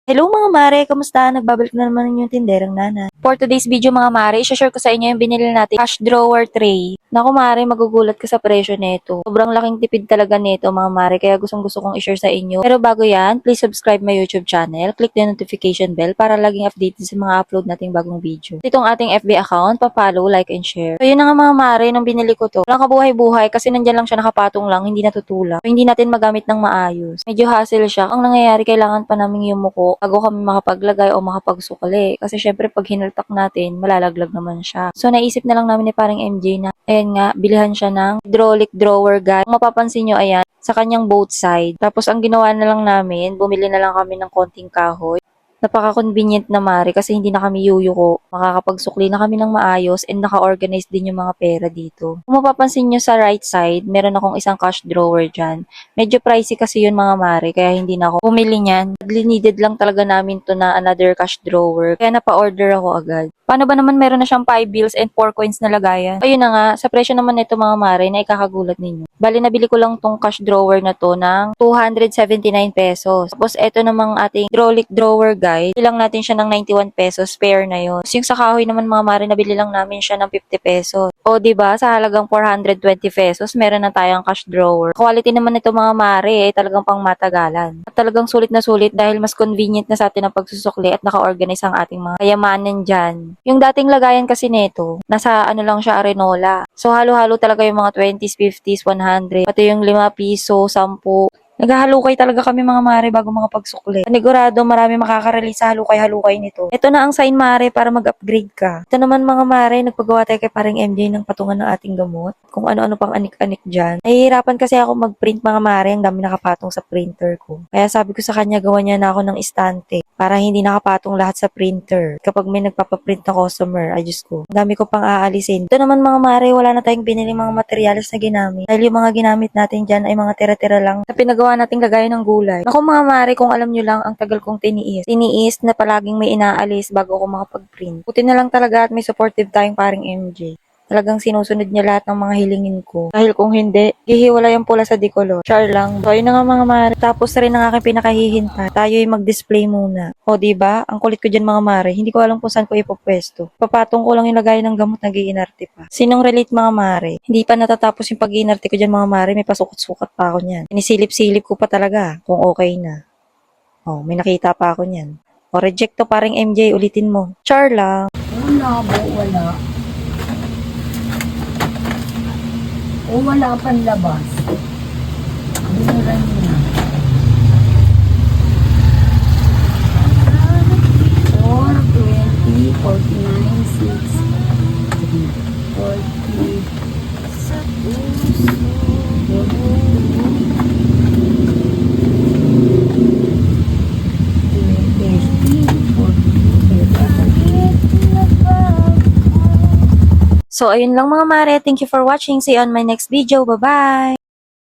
Hello mga mare, kamusta? Nagbabalik na naman yung tinderang nana. For today's video mga mare, i-share ko sa inyo yung binili natin cash drawer tray. Naku mare, magugulat ka sa presyo nito. Sobrang laking tipid talaga nito mga mare, kaya gustong gusto kong i-share sa inyo. Pero bago yan, please subscribe my YouTube channel, click the notification bell para laging updated sa mga upload nating bagong video. Itong ating FB account, pa-follow, like, and share. So yun na nga mga mare, nung binili ko to, walang kabuhay-buhay kasi nandyan lang siya nakapatong lang, hindi natutulak. So, hindi natin magamit ng maayos. Medyo hassle siya. Ang nangyayari, kailangan pa namin yumuko bago kami makapaglagay o makapagsukali. Kasi syempre pag hinaltak natin, malalaglag naman siya. So naisip na lang namin ni parang MJ na, ayan nga, bilihan siya ng hydraulic drawer guide. Kung mapapansin nyo, ayan, sa kanyang both side. Tapos ang ginawa na lang namin, bumili na lang kami ng konting kahoy. Napaka-convenient na mare kasi hindi na kami yuyuko. Makakapagsukli na kami ng maayos and naka-organize din yung mga pera dito. Kung mapapansin nyo sa right side, meron akong isang cash drawer dyan. Medyo pricey kasi yun mga mare, kaya hindi na ako pumili niyan. Needed lang talaga namin to na another cash drawer, kaya napa-order ako agad. Paano ba naman meron na siyang 5 bills and 4 coins na lagayan? Ayun na nga, sa presyo naman nito mga mare na ikakagulat ninyo. Bali, nabili ko lang tong cash drawer na to ng 279 pesos. Tapos, eto namang ating hydraulic drawer guide. Bilang natin siya ng 91 pesos, spare na yun. Tapos, yung sa kahoy naman mga mare, nabili lang namin siya ng 50 pesos. O, diba, sa halagang 420 pesos, meron na tayong cash drawer. Quality naman nito mga mare, talagang pang matagalan. At talagang sulit na sulit dahil mas convenient na sa atin ang pagsusukli at naka-organize ang ating mga kayamanan dyan. Yung dating lagayan kasi nito, nasa ano lang siya, arenola. So, halo-halo talaga yung mga 20s, 50s, 100. Pati yung 5 piso, 10. Naghahalukay talaga kami mga mare bago makapagsukli. Panigurado marami makakarelate sa halukay-halukay nito. Ito na ang sign mare para mag-upgrade ka. Ito naman mga mare, nagpagawa tayo kay parang MJ ng patungan ng ating gamot. Kung ano-ano pang anik-anik dyan. Nahihirapan kasi ako mag-print mga mare, ang dami nakapatong sa printer ko. Kaya sabi ko sa kanya, gawa niya na ako ng istante para hindi nakapatong lahat sa printer. Kapag may nagpapaprint na customer, ay Diyos ko, ang dami ko pang aalisin. Ito naman mga mare, wala na tayong binili mga materials na ginamit. Dahil yung mga ginamit natin dyan ay mga tira-tira lang na pinagawa nating lagayan ng gulay. Ako mga mare, kung alam nyo lang, ang tagal kong tiniis. Tiniis na palaging may inaalis bago ako makapag-print. Buti na lang talaga at may supportive tayong paring MJ. Talagang sinusunod niya lahat ng mga hilingin ko. Dahil kung hindi, hihiwalay ang pula sa dikolor. Char lang. So, ayun na nga mga mare. Tapos rin ang aking pinakahihinta. Tayo'y mag-display muna. O, diba? Ang kulit ko dyan mga mare. Hindi ko alam kung saan ko ipopwesto. Papatong ko lang yung lagay ng gamot, nag-iinarte pa. Sinong relate mga mare? Hindi pa natatapos yung pag-iinarte ko dyan mga mare. May pasukot-sukat pa ako niyan. Inisilip-silip ko pa talaga kung okay na. O, may nakita pa ako niyan. O, reject to paring MJ. Ulitin mo. Char lang. Wala po, wala. O wala pang labas. Binuran niya. 4, 20, 49, 6, 40. So, ayun lang mga mare. Thank you for watching. See you on my next video. Bye-bye!